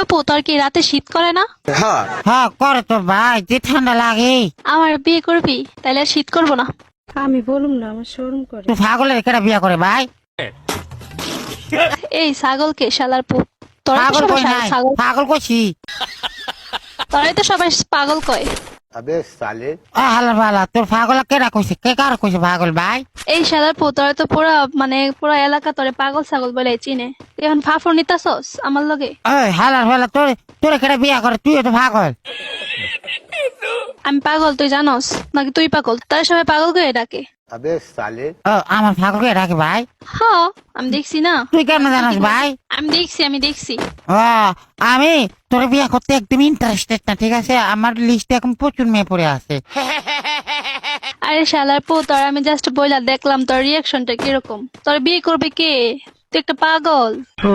অপু, তোর কি রাতে শীত করে না? হ্যাঁ করে তো ভাই, যে ঠান্ডা লাগে। আমার বিয়ে করবি? তাইলে আর শীত করবো না। আমি বলুম না, আমার শরম করে। তুই পাগলের কেটা বিয়া করে ভাই? এই ছাগলকে শালার পুত, তোরাই তো পাগল সবাই কই নাই, ছাগল, পাগল কইছি। তোরাই তো সবাই পাগল কয়। হালা ভালা, তোর পাগল কেটা কইছে? কে কার কইছে পাগল ভাই? এই শালার পুত, তোরা তো পুরা এলাকা তোরে পাগল ছাগল বলে চিনে। তুই এখন ফাফর নিতাছস আমার লগে? ওই হালার ভালা, তোরে কেটা বিয়া করে? তুই তো পাগল। আমি পাগল তুই জানস নাকি? তুই পাগল, তারা সবাই পাগল করে ডাকে। ও আমার পাগল কে ডাকে ভাই? হ্যাঁ, আমি দেখছি না। তুই কেমন জানাস ভাই? আমি দেখছি। ও আমি তোর বিয়া করতে একদম ইন্টারেস্টেড না, ঠিক আছে? আমার লিস্টে এখন প্রচুর মেয়ে পড়ে আছে। আরে শালার পুত, তোর আমি জাস্ট বইলা দেখলাম তোর রিয়াকশনটা কিরকম। তোর বিয়ে করবে কে? তুই একটা পাগল। ও